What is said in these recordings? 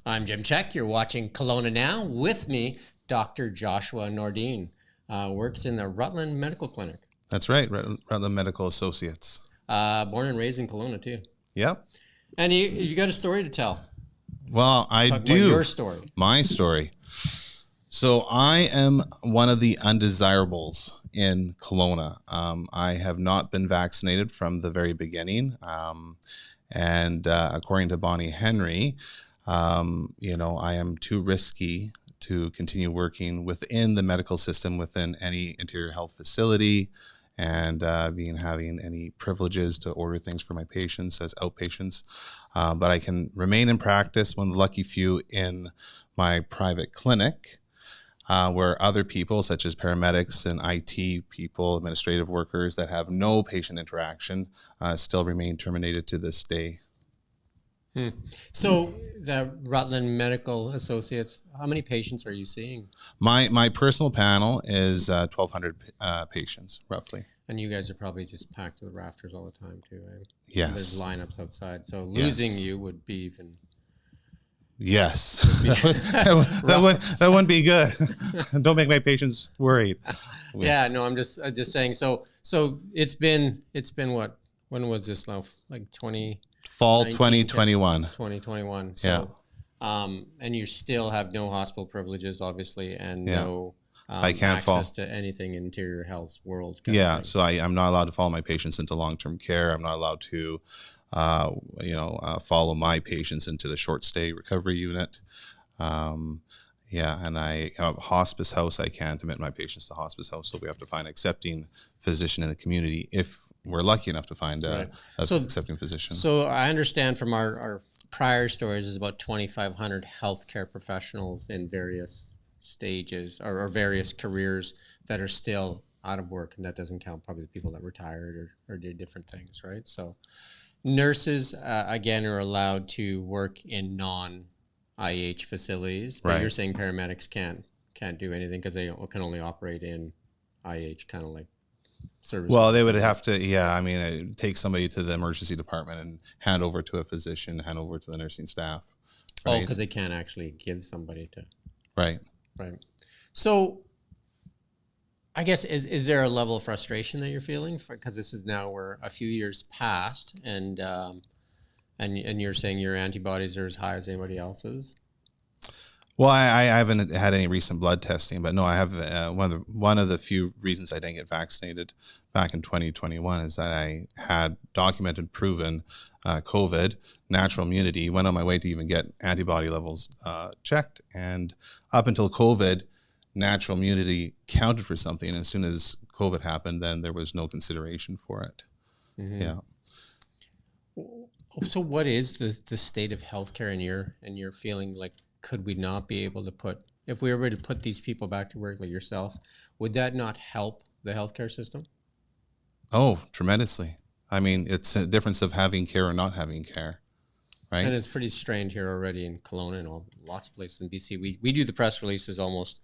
I'm Jim Check. You're watching Kelowna Now. With me, Dr. Joshua Nordine. Works in the Rutland Medical Clinic. That's right, Rutland Medical Associates. Born and raised in Kelowna, too. Yep. And you got a story to tell. Well, I Talk do. about your story. My story. So I am one of the undesirables in Kelowna. I have not been vaccinated from the very beginning. And according to Bonnie Henry, I am too risky to continue working within the medical system, within any interior health facility, and having any privileges to order things for my patients as outpatients. But I can remain in practice, one of the lucky few in my private clinic, where other people, such as paramedics and IT people, administrative workers that have no patient interaction, still remain terminated to this day. So the Rutland Medical Associates, how many patients are you seeing? My personal panel is 1,200 patients, roughly. And you guys are probably just packed to the rafters all the time, too, right? Yes. There's lineups outside. So losing you would be even... Yes. that wouldn't be good. Don't make my patients worried. Yeah, no, I'm just saying. So it's been what? When was this now? Like Fall 2021. 2021. So, yeah. And you still have no hospital privileges, obviously, and no I can't access to anything in interior health world. Yeah, so I'm not allowed to follow my patients into long-term care. I'm not allowed to, follow my patients into the short stay recovery unit. And I have a hospice house. I can't admit my patients to hospice house, so we have to find an accepting physician in the community if we're lucky enough to find an accepting physician. So I understand from our prior stories, there's about 2,500 healthcare professionals in various stages or various careers that are still out of work, and that doesn't count probably the people that retired or did different things, right? So nurses, again, are allowed to work in non-IH facilities, but you're saying paramedics can't do anything because they can only operate in IH, kind of like services. Well, they would have to, take somebody to the emergency department and hand over to a physician, hand over to the nursing staff. Right? Oh, because they can't actually give somebody to... Right. So I guess, is there a level of frustration that you're feeling? Because this is now we're a few years past, and you're saying your antibodies are as high as anybody else's? Well, I haven't had any recent blood testing, but no, I have one of the few reasons I didn't get vaccinated back in 2021 is that I had documented, proven COVID, natural immunity, went on my way to even get antibody levels checked. And up until COVID, natural immunity counted for something. And as soon as COVID happened, then there was no consideration for it. Mm-hmm. Yeah. So what is the state of healthcare in your feeling? Like, could we not be able to if we were to put these people back to work like yourself, would that not help the healthcare system? Oh, tremendously. I mean, it's a difference of having care or not having care, right? And it's pretty strained here already in Kelowna and lots of places in BC. We do the press releases almost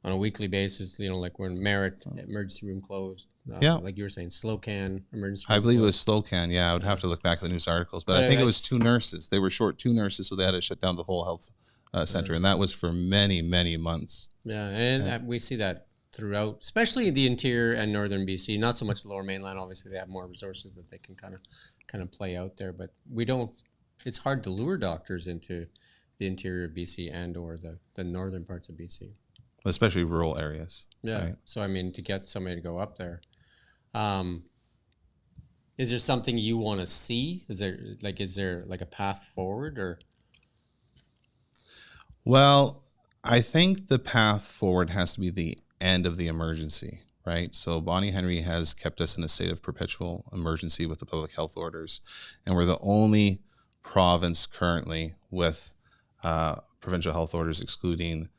on a weekly basis, like we're in Merritt, emergency room closed. Like you were saying, Slocan, emergency room I believe closed. It was Slocan, yeah. I would have to look back at the news articles, but I think it was 2 nurses. They were short 2 nurses, so they had to shut down the whole health center, and that was for many, many months. Yeah, and we see that throughout, especially the interior and northern BC. Not so much the lower mainland. Obviously, they have more resources that they can kind of play out there, but we don't. It's hard to lure doctors into the interior of BC and or the northern parts of BC, especially rural areas. Yeah. Right? So I mean, to get somebody to go up there, is there something you want to see? Is there a path forward or? Well, I think the path forward has to be the end of the emergency, right? So Bonnie Henry has kept us in a state of perpetual emergency with the public health orders, and we're the only province currently with provincial health orders excluding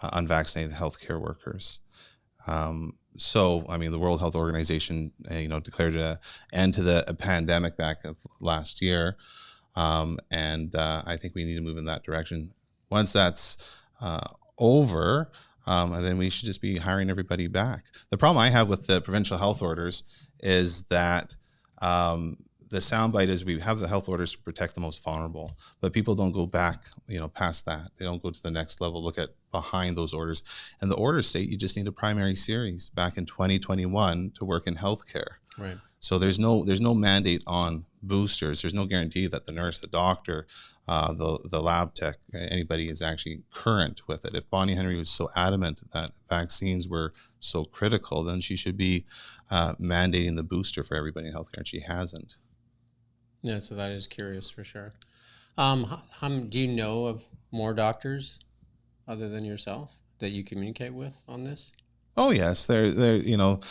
unvaccinated healthcare workers. So, I mean, the World Health Organization, declared an end to the pandemic back of last year, and I think we need to move in that direction. Once that's over, then we should just be hiring everybody back. The problem I have with the provincial health orders is that the soundbite is we have the health orders to protect the most vulnerable, but people don't go back, past that. They don't go to the next level, look at behind those orders. And the orders state you just need a primary series back in 2021 to work in healthcare. Right. So there's no mandate on boosters. There's no guarantee that the nurse, the doctor, the lab tech, anybody is actually current with it. If Bonnie Henry was so adamant that vaccines were so critical, then she should be mandating the booster for everybody in healthcare, and she hasn't. Yeah, so that is curious for sure. Do you know of more doctors other than yourself that you communicate with on this? Oh yes, there's the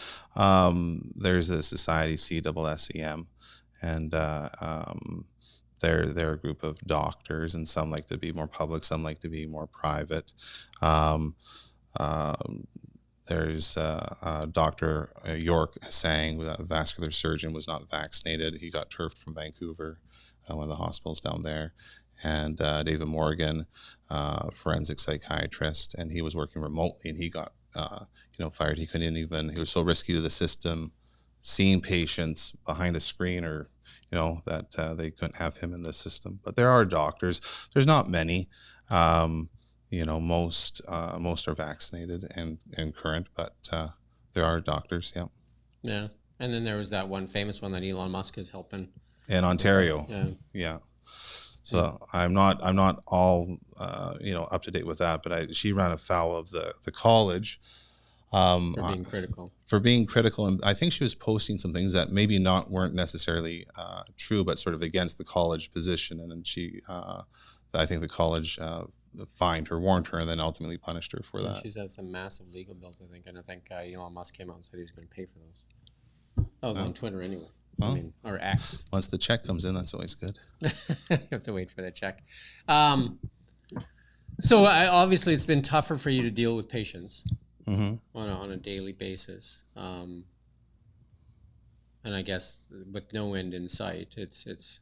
society CSSEM, and they're a group of doctors, and some like to be more public, some like to be more private. There's Dr. York saying a vascular surgeon was not vaccinated. He got turfed from Vancouver, one of the hospitals down there. And David Morgan, forensic psychiatrist, and he was working remotely, and he got fired. He was so risky to the system, seeing patients behind a screen, or that they couldn't have him in the system. But there are doctors. There's not many. Most are vaccinated and current, but there are doctors. Yeah. Yeah, and then there was that one famous one that Elon Musk is helping in Ontario. Yeah. So I'm not all up to date with that, but she ran afoul of the college for being critical, and I think she was posting some things that maybe weren't necessarily true, but sort of against the college position, and then I think the college fined her, warned her, and then ultimately punished her for that. She's had some massive legal bills, I think, and I think Elon Musk came out and said he was going to pay for those. That was on Twitter anyway. Or X. Once the check comes in, that's always good. You have to wait for the check. So obviously it's been tougher for you to deal with patients on a daily basis. And I guess with no end in sight, it's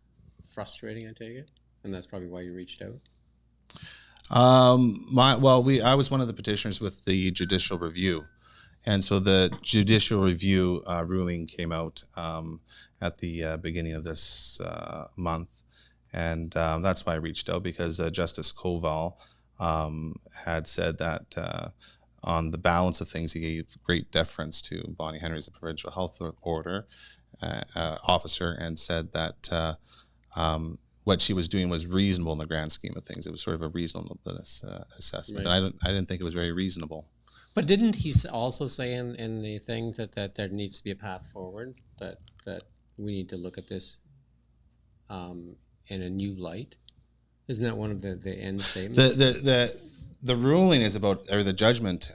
frustrating, I take it. And that's probably why you reached out. I was one of the petitioners with the judicial review. And so the judicial review ruling came out at the beginning of this month. And that's why I reached out, because Justice Koval had said that on the balance of things, he gave great deference to Bonnie Henry as a provincial health order officer, and said that what she was doing was reasonable in the grand scheme of things. It was sort of a reasonableness assessment. Right. And I didn't think it was very reasonable. But didn't he also say in the thing that there needs to be a path forward, that we need to look at this in a new light? Isn't that one of the end statements? The ruling is about, or the judgment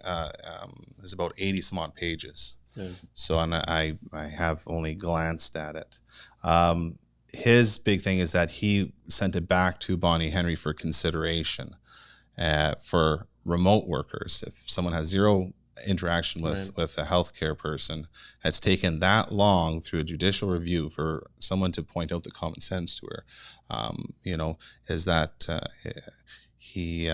is about 80 some odd pages. Yeah. So I have only glanced at it. His big thing is that he sent it back to Bonnie Henry for consideration for remote workers. If someone has zero interaction with a healthcare person, it's taken that long through a judicial review for someone to point out the common sense to her, is that he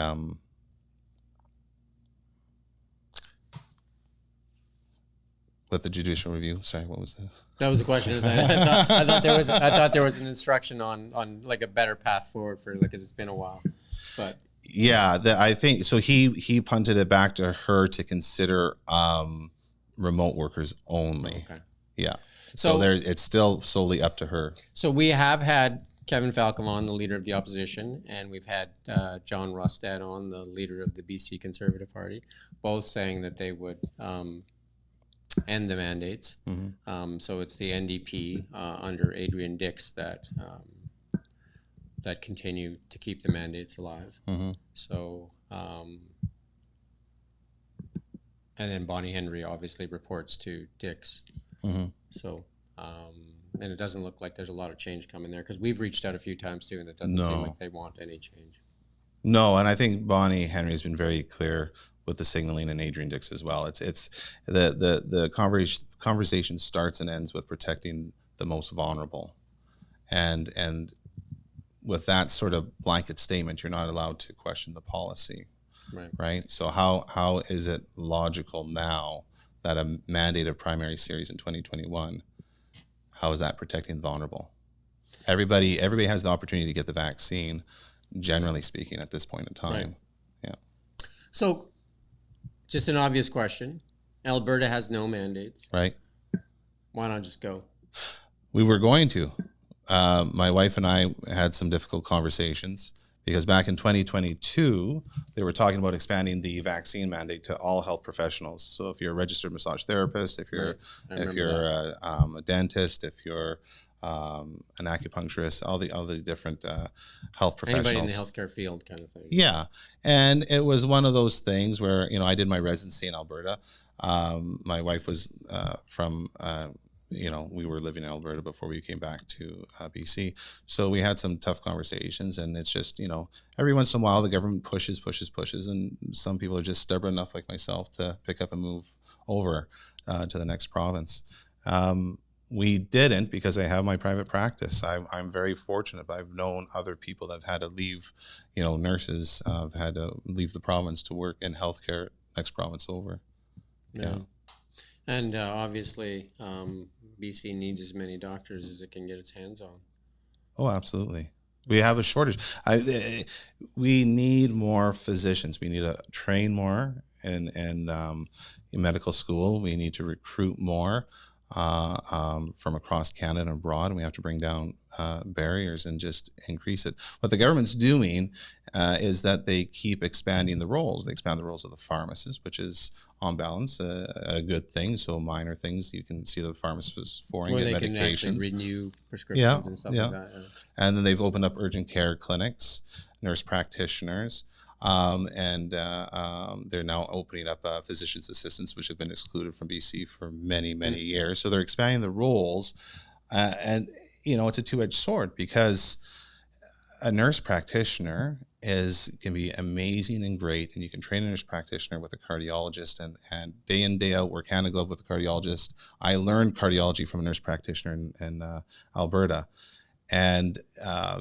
with the judicial review. Sorry, what was that? That was the question. I thought there was an instruction on like a better path forward for, like, 'cause it's been a while, but. Yeah, I think so. He punted it back to her to consider remote workers only. Okay. Yeah. So it's still solely up to her. So we have had Kevin Falcom on, the leader of the opposition, and we've had John Rustad on, the leader of the BC Conservative Party, both saying that they would end the mandates. Mm-hmm. So it's the NDP under Adrian Dix that continue to keep the mandates alive. Mm-hmm. So, and then Bonnie Henry obviously reports to Dix. Mm-hmm. So, and it doesn't look like there's a lot of change coming there, because we've reached out a few times too, and it doesn't seem like they want any change. No, and I think Bonnie Henry has been very clear with the signaling, and Adrian Dix as well. It's the conversation starts and ends with protecting the most vulnerable, and with that sort of blanket statement, you're not allowed to question the policy, right? So how is it logical now that a mandate of primary series in 2021, how is that protecting the vulnerable? everybody has the opportunity to get the vaccine, generally speaking, at this point in time. Right. Yeah. So, just an obvious question. Alberta has no mandates. Right. Why not just go? We were going to. My wife and I had some difficult conversations because back in 2022, they were talking about expanding the vaccine mandate to all health professionals. So if you're a registered massage therapist, if you're a dentist, if you're an acupuncturist, all the different health professionals. Anybody in the healthcare field kind of thing. Yeah. And it was one of those things where, I did my residency in Alberta. My wife was from we were living in Alberta before we came back to BC. So we had some tough conversations, and it's just, every once in a while the government pushes, and some people are just stubborn enough like myself to pick up and move over to the next province. We didn't, because I have my private practice. I'm very fortunate. I've known other people that have had to leave, nurses have had to leave the province to work in healthcare next province over. Yeah. And obviously, BC needs as many doctors as it can get its hands on. Oh, absolutely. We have a shortage. We need more physicians. We need to train more in medical school. We need to recruit more from across Canada and abroad, and we have to bring down barriers and just increase it. What the government's doing is that they keep expanding the roles. They expand the roles of the pharmacist, which is on balance a good thing. So minor things you can see the pharmacists for and get medications. Can actually renew prescriptions and stuff like that. Yeah. And then they've opened up urgent care clinics, nurse practitioners. And they're now opening up physician's assistants, which have been excluded from BC for many, many years. So they're expanding the roles. And, it's a two-edged sword, because a nurse practitioner can be amazing and great. And you can train a nurse practitioner with a cardiologist, and day in, day out, work hand in glove with a cardiologist. I learned cardiology from a nurse practitioner in Alberta, and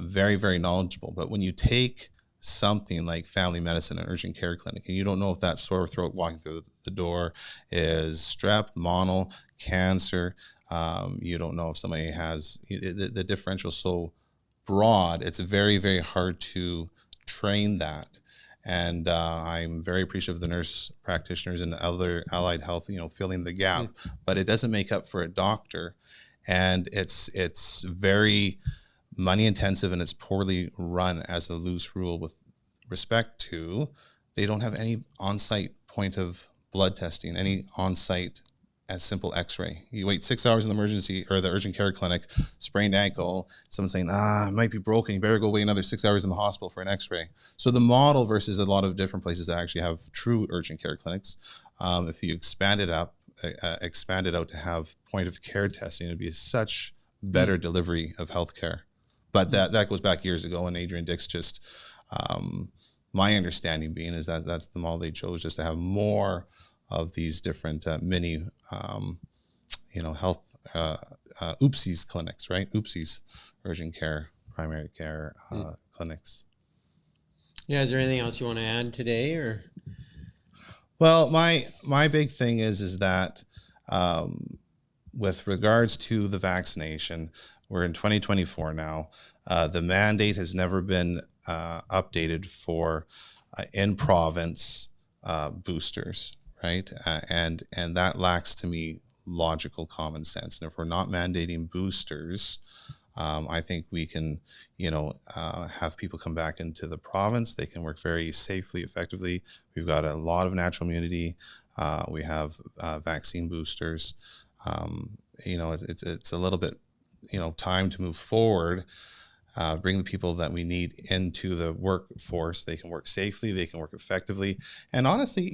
very, very knowledgeable. But when you take something like family medicine and urgent care clinic, and you don't know if that sore throat walking through the door is strep, mono, cancer, you don't know if somebody has, the differential is so broad, it's very, very hard to train that. And I'm very appreciative of the nurse practitioners and other allied health, filling the gap, but it doesn't make up for a doctor. And it's very money intensive, and it's poorly run as a loose rule with respect to, they don't have any on-site point of blood testing, any on-site as simple x-ray. You wait 6 hours in the emergency or the urgent care clinic, sprained ankle, someone saying, it might be broken, you better go wait another 6 hours in the hospital for an x-ray. So the model versus a lot of different places that actually have true urgent care clinics, if you expand it out to have point of care testing, it'd be such better delivery of healthcare. But that goes back years ago, and Adrian Dix just, my understanding being is that that's the model they chose, just to have more of these different mini, health oopsies clinics, right? Oopsies, urgent care, primary care clinics. Yeah, is there anything else you want to add today, or? Well, my big thing is that with regards to the vaccination, we're in 2024 now. The mandate has never been updated for in-province boosters, right? And that lacks, to me, logical common sense. And if we're not mandating boosters, I think we can, have people come back into the province. They can work very safely, effectively. We've got a lot of natural immunity. We have vaccine boosters. It's a little bit, time to move forward, bring the people that we need into the workforce. They can work safely, they can work effectively. And honestly,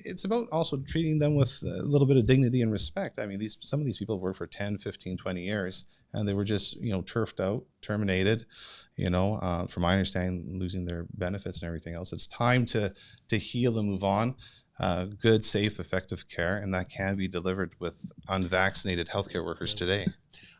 it's about also treating them with a little bit of dignity and respect. I mean, some of these people have worked for 10, 15, 20 years, and they were just, turfed out, terminated, from my understanding, losing their benefits and everything else. It's time to heal and move on. Good, safe, effective care, and that can be delivered with unvaccinated healthcare workers today.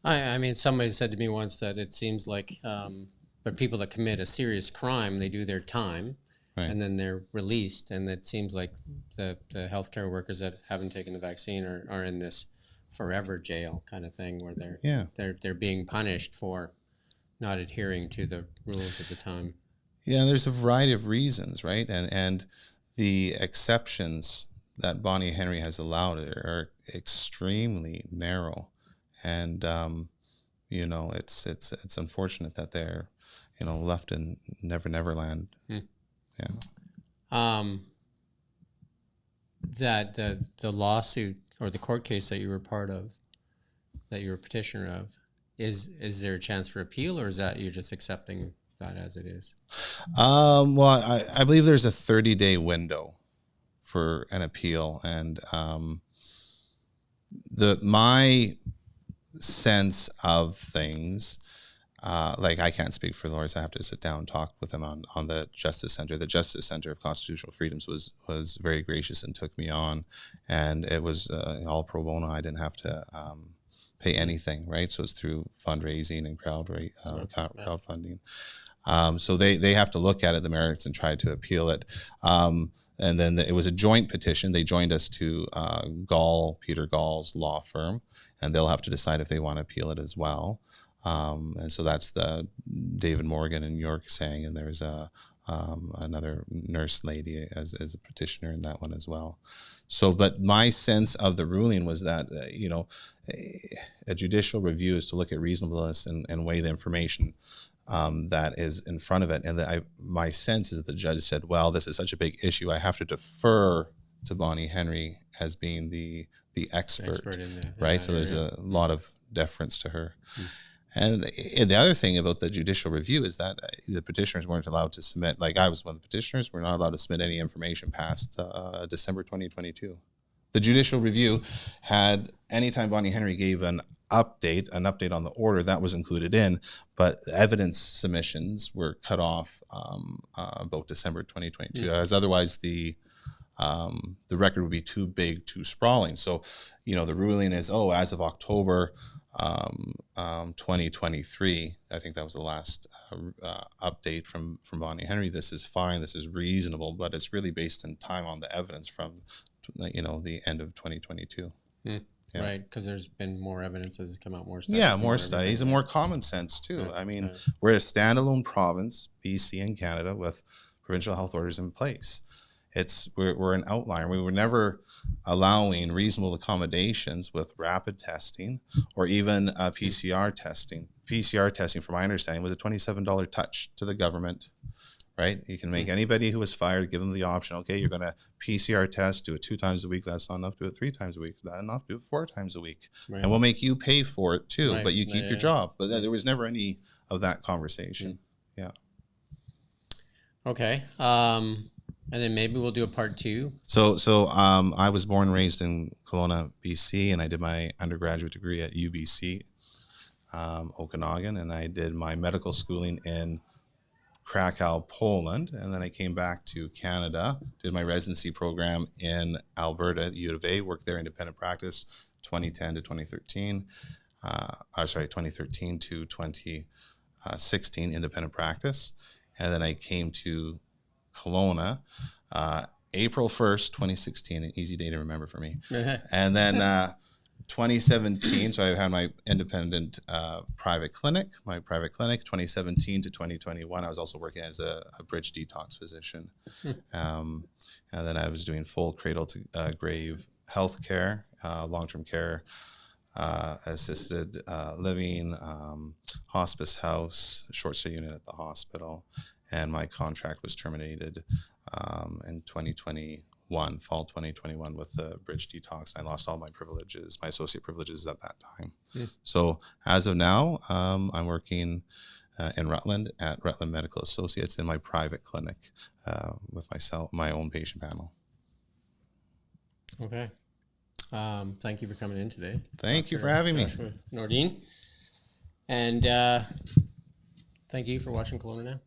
I mean, somebody said to me once that it seems like for people that commit a serious crime, they do their time, right, and then they're released, and it seems like the healthcare workers that haven't taken the vaccine are in this forever jail kind of thing, where they're being punished for not adhering to the rules at the time? Yeah, there's a variety of reasons, right? And the exceptions that Bonnie Henry has allowed are extremely narrow, and you know, it's unfortunate that they're, you know, left in Never Land. Yeah. That the lawsuit or the court case that you were part of, that you were a petitioner of, is there a chance for appeal, or is that you're just accepting that as it is? Well, I believe there's a 30-day window for an appeal, and my sense of things, like, I can't speak for lawyers. I have to sit down and talk with them on the Justice Center. The Justice Center of Constitutional Freedoms was very gracious and took me on, and it was all pro bono. I didn't have to pay anything, right? So it's through fundraising and crowdfunding. So they have to look at it, the merits, and try to appeal it. And then it was a joint petition. They joined us to Peter Gall's law firm, and they'll have to decide if they want to appeal it as well. And so that's the David Morgan in York saying, and there's another nurse lady as a petitioner in that one as well. So, but my sense of the ruling was that, you know, a judicial review is to look at reasonableness and weigh the information that is in front of it. And my sense is the judge said, well, this is such a big issue, I have to defer to Bonnie Henry as being the expert in the, right? So there's a lot of deference to her. And the other thing about the judicial review is that the petitioners weren't allowed to submit, like I was one of the petitioners, we're not allowed to submit any information past December 2022. The judicial review had, anytime Bonnie Henry gave an update on the order, that was included in, but evidence submissions were cut off about December 2022, as otherwise the record would be too big, too sprawling. So, you know, the ruling is, as of October 2023, I think that was the last update from Bonnie Henry. This is fine, this is reasonable, but it's really based in time on the evidence from, you know, the end of 2022. Yeah. Right, because there's been more evidence as come out, more studies. Yeah, more studies and more common sense too. Right. I mean, we're a standalone province, BC and Canada, with provincial health orders in place. We're an outlier. We were never allowing reasonable accommodations with rapid testing or even PCR testing. PCR testing, from my understanding, was a $27 touch to the government, right? You can make anybody who was fired, give them the option, okay, you're going to PCR test, do it 2 times a week. That's not enough. Do it 3 times a week. That's not enough. Do it 4 times a week. Right. And we'll make you pay for it too, but you keep your job. But there was never any of that conversation. Yeah. Okay. And then maybe we'll do a part 2. So I was born and raised in Kelowna, BC, and I did my undergraduate degree at UBC, Okanagan, and I did my medical schooling in Krakow, Poland, and then I came back to Canada, did my residency program in Alberta at U of A, worked there independent practice, 2010 to 2013, 2013 to 2016 independent practice, and then I came to Kelowna, April 1st, 2016, an easy day to remember for me. And then 2017, so I had my independent private clinic, 2017 to 2021. I was also working as a bridge detox physician. And then I was doing full cradle to grave healthcare, long-term care, assisted living, hospice house, short stay unit at the hospital. And my contract was terminated in 2021, fall 2021, with the bridge detox. I lost all my privileges, my associate privileges at that time. So as of now, I'm working in Rutland at Rutland Medical Associates in my private clinic with my own patient panel. Okay. Thank you for coming in today. Thank you for having me. Nordine. And thank you for watching Kelowna Now.